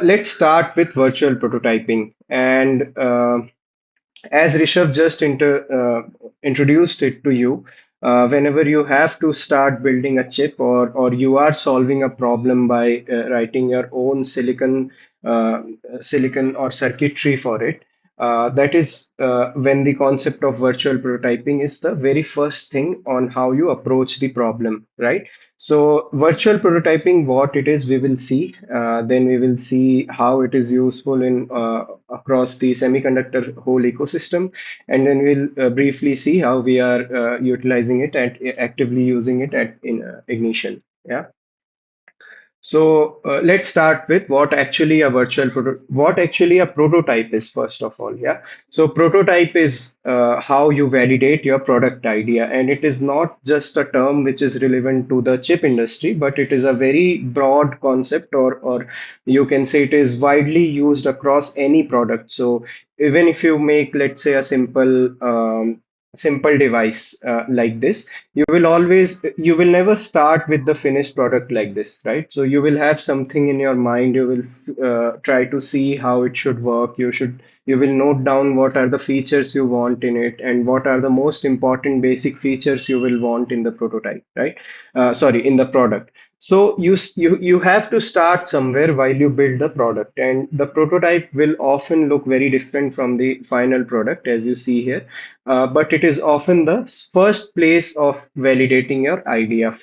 Let's start with virtual prototyping. And as Rishabh just introduced it to you, whenever you have to start building a chip or you are solving a problem by writing your own uh, silicon or circuitry for it, that is when the concept of virtual prototyping is the very first thing on how you approach the problem, right? So virtual prototyping, what it is, we will see. Then we will see how it is useful in across the semiconductor whole ecosystem, and then we'll briefly see how we are utilizing it and actively using it at in Ignition. Yeah. So let's start with what actually a prototype is first of all. Yeah. So prototype is how you validate your product idea, and it is not just a term which is relevant to the chip industry, but it is a very broad concept, or you can say it is widely used across any product. So even if you make, let's say, a simple device like this, you will never start with the finished product like this, right? So you will have something in your mind. You will try to see how it should work. You will note down what are the features you want in it and what are the most important basic features you will want in the prototype, right? Sorry, in the product. So you have to start somewhere while you build the product, and the prototype will often look very different from the final product, as you see here. But it is often the first place of validating your idea.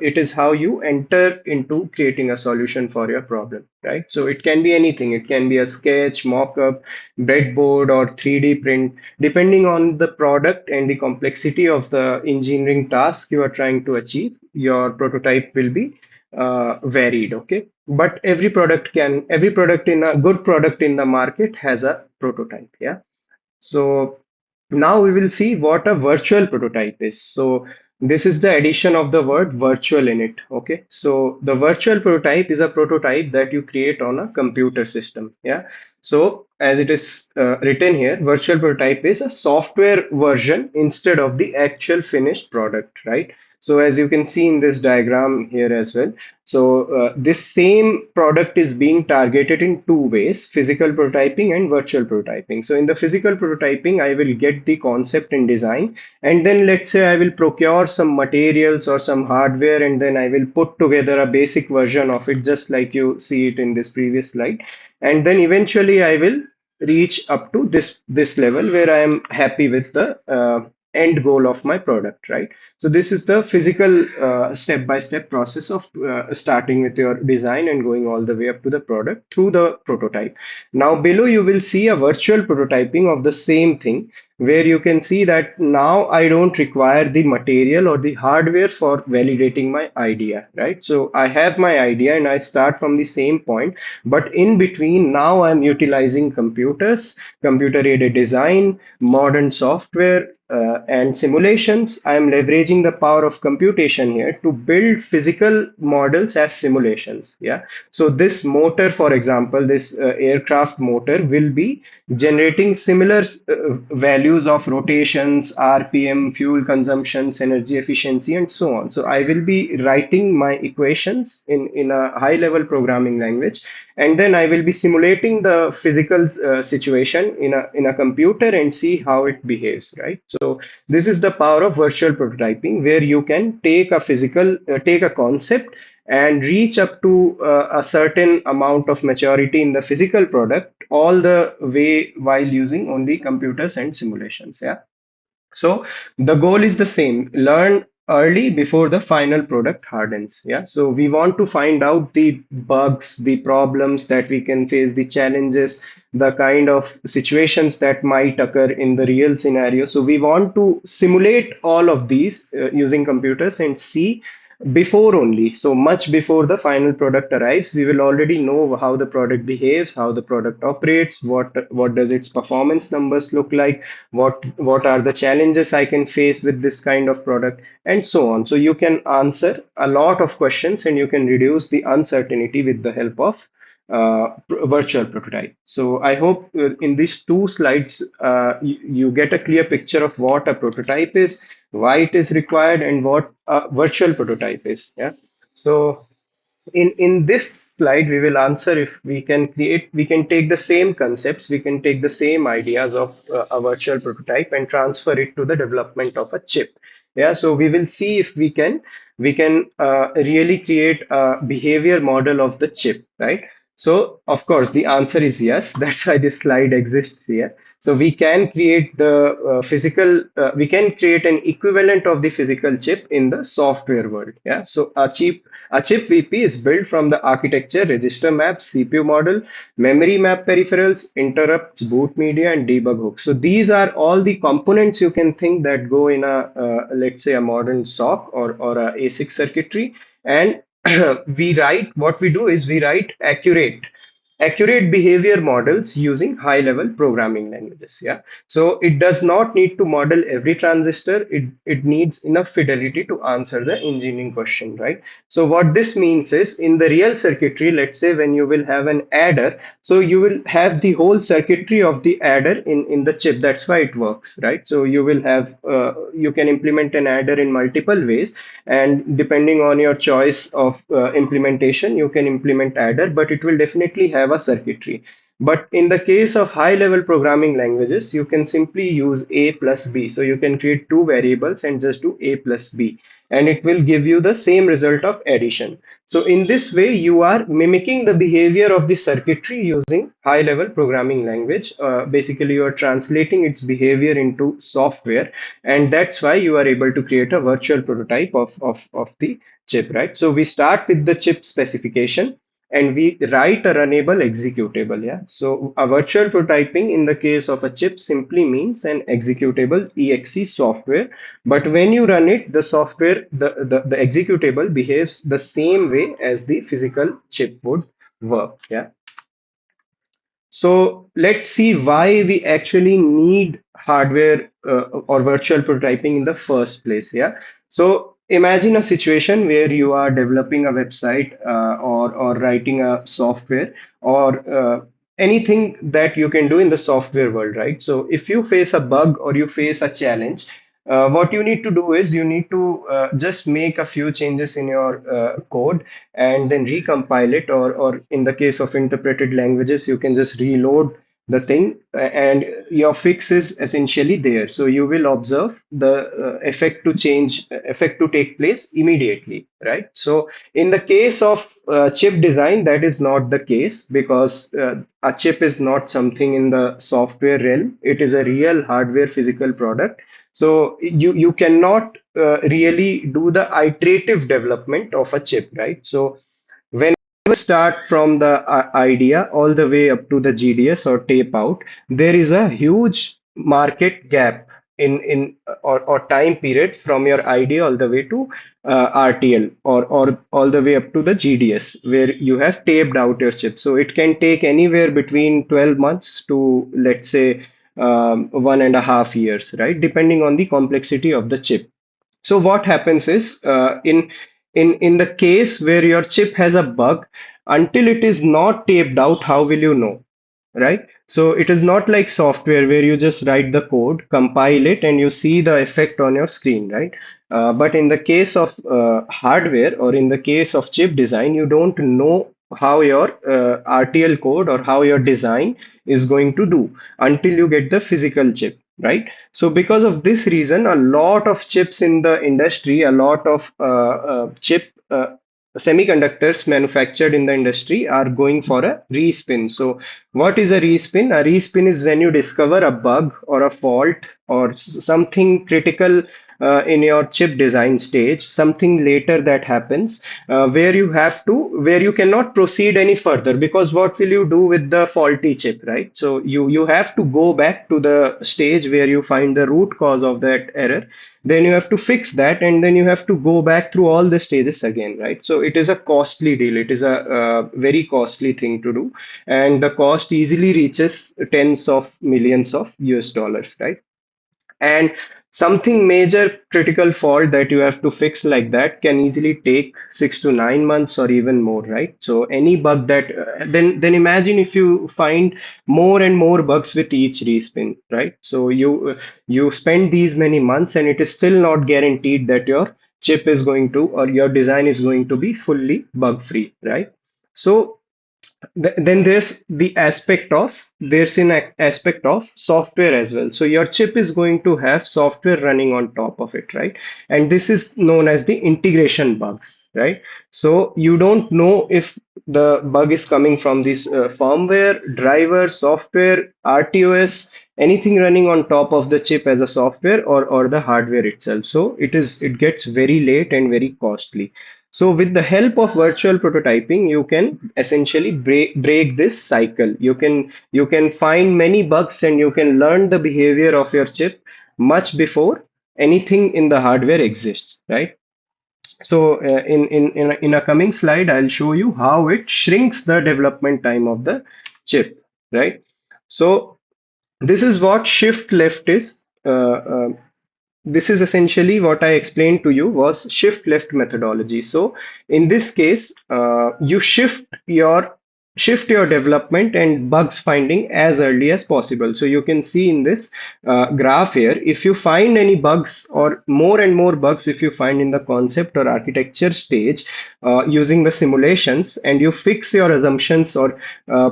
It is how you enter into creating a solution for your problem, right? So it can be anything. It can be a sketch, mock-up, breadboard, or 3D print, depending on the product and the complexity of the engineering task you are trying to achieve. Your prototype will be varied, okay? But every product in a good product in the market has a prototype, yeah? So now we will see what a virtual prototype is. So this is the addition of the word virtual in it. Okay. So the virtual prototype is a prototype that you create on a computer system. Yeah. So as it is written here, virtual prototype is a software version instead of the actual finished product, right? So as you can see in this diagram here as well, so this same product is being targeted in two ways, physical prototyping and virtual prototyping. So in the physical prototyping, I will get the concept and design, and then let's say I will procure some materials or some hardware, and then I will put together a basic version of it, just like you see it in this previous slide. And then eventually I will reach up to this level where I am happy with the end goal of my product, right? So this is the physical step-by-step process of starting with your design and going all the way up to the product through the prototype. Now below you will see a virtual prototyping of the same thing, where you can see that now I don't require the material or the hardware for validating my idea, right? So I have my idea and I start from the same point, but in between now I'm utilizing computers, computer-aided design, modern software, and simulations. I am leveraging the power of computation here to build physical models as simulations. Yeah. So this motor, for example, this aircraft motor will be generating similar values of rotations, RPM, fuel consumptions, energy efficiency, and so on. So I will be writing my equations in a high level programming language, and then I will be simulating the physical situation in a computer and see how it behaves, right? So this is the power of virtual prototyping, where you can take a concept and reach up to a certain amount of maturity in the physical product all the way while using only computers and simulations. Yeah. So the goal is the same: learn early before the final product hardens. Yeah. So we want to find out the bugs, the problems that we can face, the challenges, the kind of situations that might occur in the real scenario. So we want to simulate all of these using computers and see before only. So much before the final product arrives, we will already know how the product behaves, how the product operates, what does its performance numbers look like, what are the challenges I can face with this kind of product, and so on. So you can answer a lot of questions and you can reduce the uncertainty with the help of virtual prototype. So I hope in these two slides you get a clear picture of what a prototype is, why it is required, and what a virtual prototype is. Yeah. So in this slide we will answer if we can take the same concepts, we can take the same ideas of a virtual prototype and transfer it to the development of a chip. Yeah, so we will see if we can really create a behavior model of the chip, right? So of course the answer is yes. That's why this slide exists here. So we can create the we can create an equivalent of the physical chip in the software world. Yeah, so a chip VP is built from the architecture, register map, CPU model, memory map peripherals, interrupts, boot media, and debug hooks. So these are all the components you can think that go in a let's say a modern SoC or a ASIC circuitry. And we write what we do is we write accurate behavior models using high level programming languages. Yeah, so it does not need to model every transistor, it needs enough fidelity to answer the engineering question, right? So what this means is in the real circuitry, let's say when you will have an adder, so you will have the whole circuitry of the adder in the chip. That's why it works, right? So you will have you can implement an adder in multiple ways, and depending on your choice of implementation, you can implement adder, but it will definitely have a circuitry. But in the case of high level programming languages, you can simply use a plus b. So you can create two variables and just do a plus b, and it will give you the same result of addition. So in this way, you are mimicking the behavior of the circuitry using high level programming language. Basically, you are translating its behavior into software, and that's why you are able to create a virtual prototype of the chip, right? So we start with the chip specification and we write a runnable executable. Yeah, so a virtual prototyping in the case of a chip simply means an executable exe software, but when you run it, the software, the executable behaves the same way as the physical chip would work. Yeah. So let's see why we actually need hardware or virtual prototyping in the first place. Yeah. So imagine a situation where you are developing a website or writing a software or anything that you can do in the software world, right? So if you face a bug or you face a challenge, what you need to do is you need to just make a few changes in your code and then recompile it, or in the case of interpreted languages, you can just reload the thing and your fix is essentially there. So you will observe the effect to take place immediately, right? So in the case of chip design, that is not the case because a chip is not something in the software realm. It is a real hardware physical product. So you cannot really do the iterative development of a chip, right? So when you start from the idea all the way up to the GDS or tape out, there is a huge market gap or time period from your idea all the way to RTL or all the way up to the GDS where you have taped out your chip. So it can take anywhere between 12 months to let's say 1.5 years, right? Depending on the complexity of the chip. So what happens is in the case where your chip has a bug, until it is not taped out, how will you know, right? So it is not like software where you just write the code, compile it, and you see the effect on your screen, right? But in the case of hardware or in the case of chip design, you don't know how your RTL code or how your design is going to do until you get the physical chip, right? So because of this reason, a lot of chips in the industry, a lot of chip semiconductors manufactured in the industry are going for a respin. So what is a respin? A respin is when you discover a bug or a fault or something critical in your chip design stage, something later that happens where you cannot proceed any further, because what will you do with the faulty chip, right? So you have to go back to the stage where you find the root cause of that error, then you have to fix that, and then you have to go back through all the stages again, right? So it is a costly deal, it is a very costly thing to do, and the cost easily reaches tens of millions of US dollars, right? And something major critical fault that you have to fix like that can easily take 6 to 9 months or even more, right? So any bug that then imagine if you find more and more bugs with each respin, right? So you spend these many months and it is still not guaranteed that your chip is going to, or your design is going to be fully bug free, right? So then there's an aspect of software as well. So your chip is going to have software running on top of it, right? And this is known as the integration bugs, right? So you don't know if the bug is coming from this firmware, driver, software, RTOS, anything running on top of the chip as a software, or the hardware itself. So it gets very late and very costly. So with the help of virtual prototyping, you can essentially break this cycle. You can find many bugs and you can learn the behavior of your chip much before anything in the hardware exists, right? So in a coming slide, I'll show you how it shrinks the development time of the chip, right? So this is what shift left is. This is essentially what I explained to you was shift left methodology. So in this case, you shift your development and bugs finding as early as possible. So you can see in this graph here, if you find any bugs or more and more bugs, if you find in the concept or architecture stage using the simulations, and you fix your assumptions or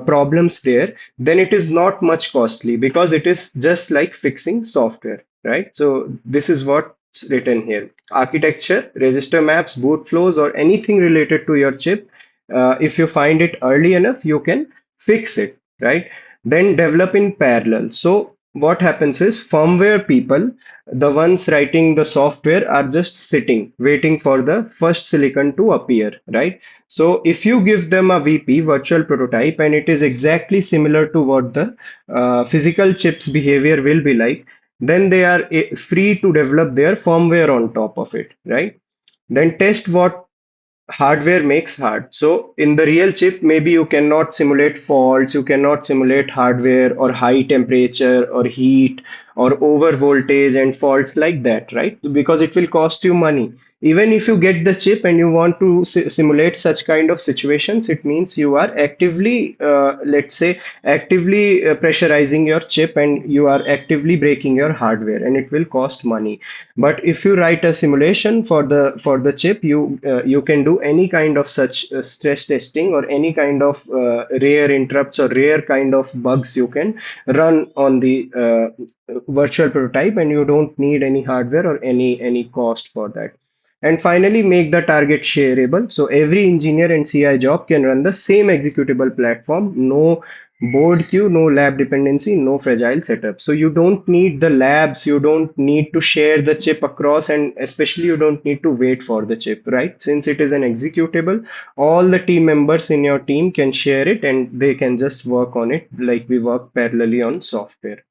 problems there, then it is not much costly because it is just like fixing software, right? So this is what's written here. Architecture, register maps, boot flows, or anything related to your chip. If you find it early enough, you can fix it, right? Then develop in parallel. So what happens is firmware people, the ones writing the software, are just sitting, waiting for the first silicon to appear, right? So if you give them a VP, virtual prototype, and it is exactly similar to what the physical chip's behavior will be like, then they are free to develop their firmware on top of it, right? Then test what hardware makes hard. So in the real chip, maybe you cannot simulate faults, you cannot simulate hardware or high temperature or heat or over voltage and faults like that, right? Because it will cost you money. Even if you get the chip and you want to simulate such kind of situations, it means you are actively, let's say, actively pressurizing your chip, and you are actively breaking your hardware, and it will cost money. But if you write a simulation for the chip, you can do any kind of such stress testing or any kind of rare interrupts or rare kind of bugs you can run on the virtual prototype, and you don't need any hardware or any cost for that. And finally, make the target shareable. So every engineer and CI job can run the same executable platform. No board queue, no lab dependency, no fragile setup. So you don't need the labs, you don't need to share the chip across, and especially you don't need to wait for the chip, right? Since it is an executable, all the team members in your team can share it and they can just work on it like we work parallelly on software.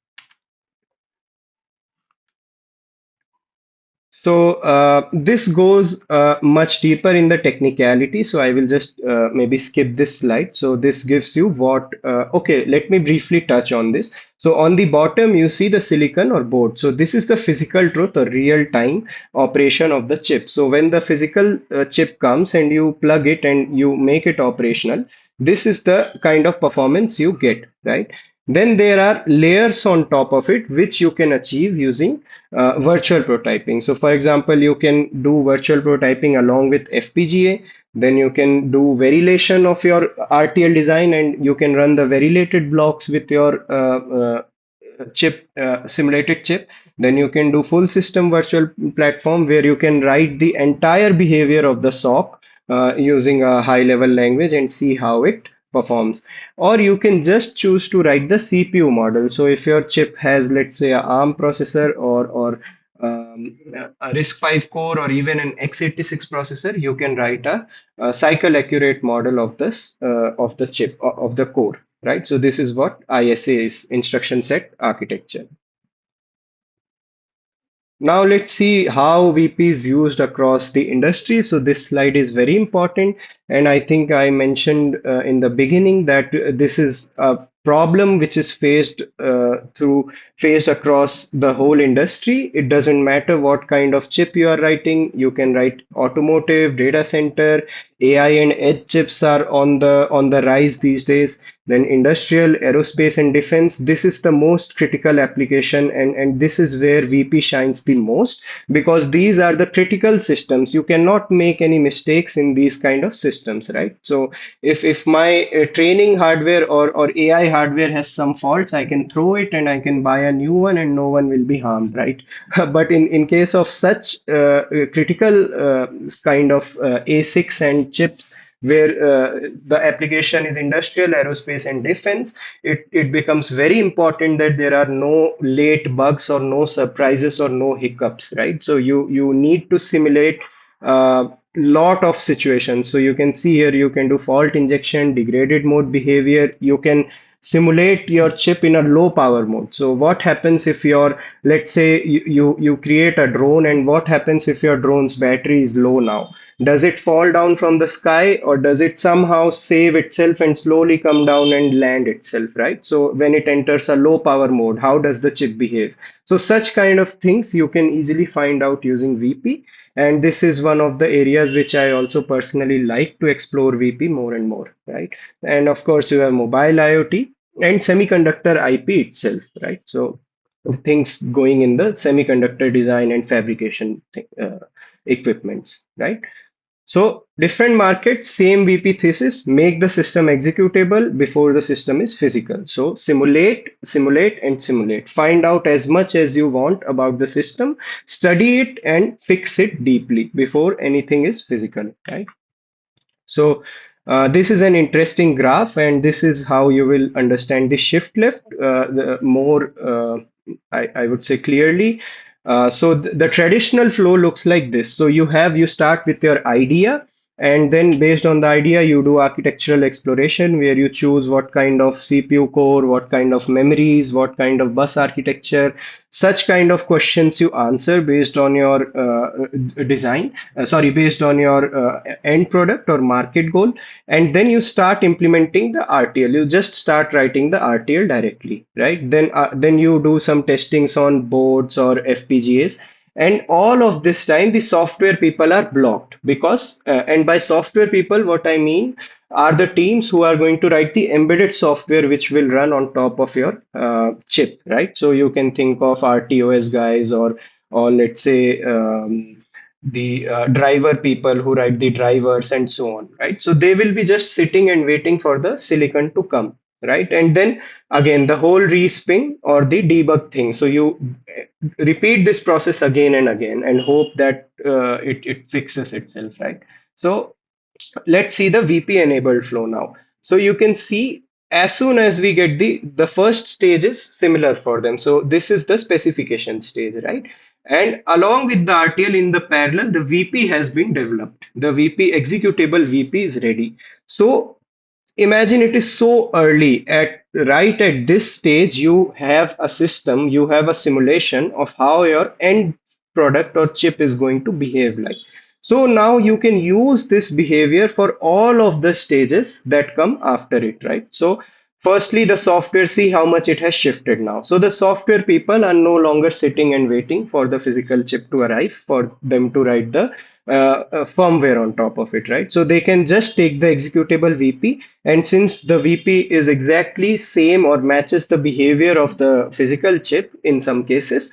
So this goes much deeper in the technicality. So I will just maybe skip this slide. So this gives you okay, let me briefly touch on this. So on the bottom, you see the silicon or board. So this is the physical truth or real time operation of the chip. So when the physical chip comes and you plug it and you make it operational, this is the kind of performance you get, right? Then there are layers on top of it, which you can achieve using virtual prototyping. So for example, you can do virtual prototyping along with FPGA. Then you can do variation of your RTL design, and you can run the variated blocks with your simulated chip. Then you can do full system virtual platform where you can write the entire behavior of the SOC using a high level language and see how it performs. Or you can just choose to write the CPU model. So if your chip has, let's say, a ARM processor or a RISC-V core or even an x86 processor, you can write a cycle accurate model of this of the chip of the core, right? So this is what ISA is, instruction set architecture. Now let's see how VP is used across the industry. So this slide is very important, and I think I mentioned in the beginning that this is a problem which is faced across the whole industry. It doesn't matter what kind of chip you are writing. You can write automotive, data center, AI and edge chips are on the rise these days. Then industrial, aerospace and defense, this is the most critical application, and this is where VP shines the most, because these are the critical systems. You cannot make any mistakes in these kind of systems, right? So if my training hardware or AI hardware has some faults, I can throw it and I can buy a new one and no one will be harmed, right? But in case of such critical kind of ASICs and chips, where the application is industrial, aerospace, and defense, it becomes very important that there are no late bugs or no surprises or no hiccups, right? So you need to simulate lot of situations. So you can see here, you can do fault injection, degraded mode behavior. You can simulate your chip in a low power mode. So what happens if your, let's say you create a drone, and what happens if your drone's battery is low now? Does it fall down from the sky, or does it somehow save itself and slowly come down and land itself, right? So when it enters a low power mode, how does the chip behave? So such kind of things you can easily find out using VP. And this is one of the areas which I also personally like to explore VP more and more, right? And of course, you have mobile IoT and semiconductor IP itself, right? So things going in the semiconductor design and fabrication equipments, right? So different markets, same VP thesis, make the system executable before the system is physical. So simulate, simulate, and simulate. Find out as much as you want about the system, study it and fix it deeply before anything is physical, right? So this is an interesting graph, and this is how you will understand the shift left the more, I would say, clearly. So the traditional flow looks like this. So you start with your idea, and then based on the idea, you do architectural exploration where you choose what kind of CPU core, what kind of memories, what kind of bus architecture, such kind of questions you answer based on your design, based on your end product or market goal. And then you start implementing the RTL. You just start writing the RTL directly, right? Then you do some testings on boards or FPGAs. And all of this time, the software people are blocked because, and by software people, what I mean are the teams who are going to write the embedded software which will run on top of your chip, right? So you can think of RTOS guys, or let's say the driver people who write the drivers and so on, right? So they will be just sitting and waiting for the silicon to come, right? And then again, the whole respin or the debug thing. So you repeat this process again and again and hope that it fixes itself, right? So let's see the VP enabled flow now. So you can see as soon as we get the first stage is similar for them. So this is the specification stage, right? And along with the RTL in the parallel, the VP has been developed. The VP executable VP is ready. So imagine it is so early, at right at this stage you have a system, you have a simulation of how your end product or chip is going to behave like. So now you can use this behavior for all of the stages that come after it, right? So firstly, the software, see how much it has shifted now. So the software people are no longer sitting and waiting for the physical chip to arrive for them to write the firmware on top of it, right? So they can just take the executable VP, and since the VP is exactly same or matches the behavior of the physical chip in some cases,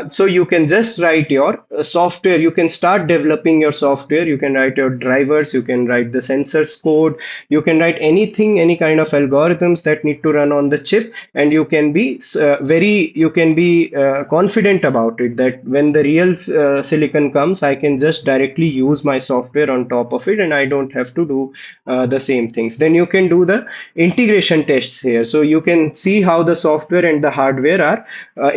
so you can just write your software. You can start developing your software. You can write your drivers. You can write the sensors code. You can write anything, any kind of algorithms that need to run on the chip, and you can be confident about it that when the real silicon comes, I can just directly use my software on top of it, and I don't have to do the same things. Then you can do the integration tests here. So you can see how the software and the hardware are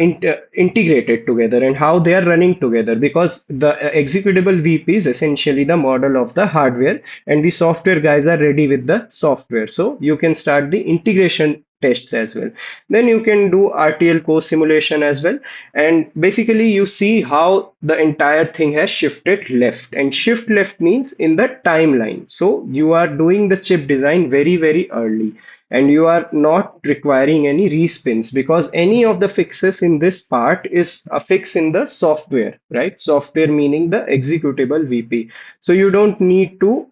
integrated together and how they are running together, because the executable VP is essentially the model of the hardware, and the software guys are ready with the software. So you can start the integration tests as well. Then you can do RTL co-simulation as well. And basically you see how the entire thing has shifted left, and shift left means in the timeline. So you are doing the chip design very, very early, and you are not requiring any respins, because any of the fixes in this part is a fix in the software, right? Software meaning the executable VP. So you don't need to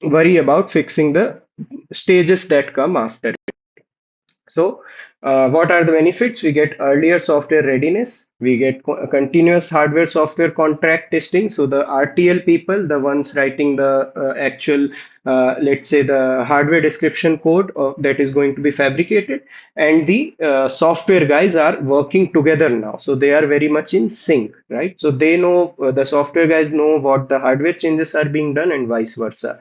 worry about fixing the stages that come after. So, what are the benefits? We get earlier software readiness. We get continuous hardware software contract testing. So, the RTL people, the ones writing the actual, let's say, the hardware description code that is going to be fabricated, and the software guys are working together now. So, they are very much in sync, right? So, they know, the software guys know what the hardware changes are being done, and vice versa,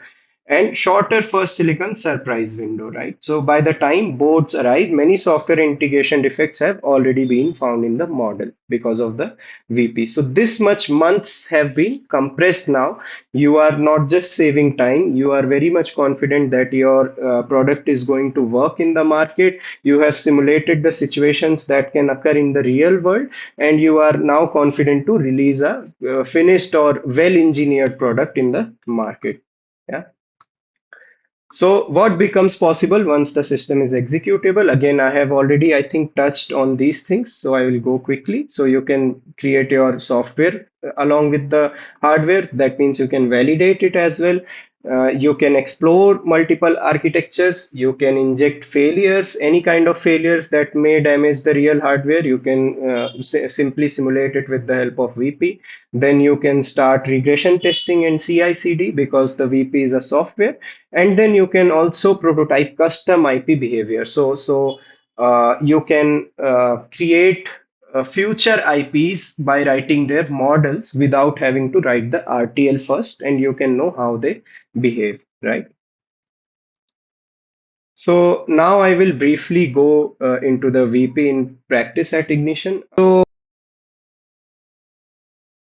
and shorter first silicon surprise window, right? So by the time boards arrive, many software integration defects have already been found in the model because of the VP. So this much months have been compressed now. You are not just saving time, you are very much confident that your product is going to work in the market. You have simulated the situations that can occur in the real world, and you are now confident to release a finished or well engineered product in the market. Yeah. So what becomes possible once the system is executable? Again, I have already, I think, touched on these things, so I will go quickly. So you can create your software along with the hardware. That means you can validate it as well. You can explore multiple architectures. You can inject failures, any kind of failures that may damage the real hardware. You can simply simulate it with the help of VP. Then you can start regression testing and CI/CD because the VP is a software, and then you can also prototype custom IP behavior. So you can create future IPs by writing their models without having to write the RTL first, and you can know how they behave, right? So now I will briefly go into the VP in practice at Ignition. So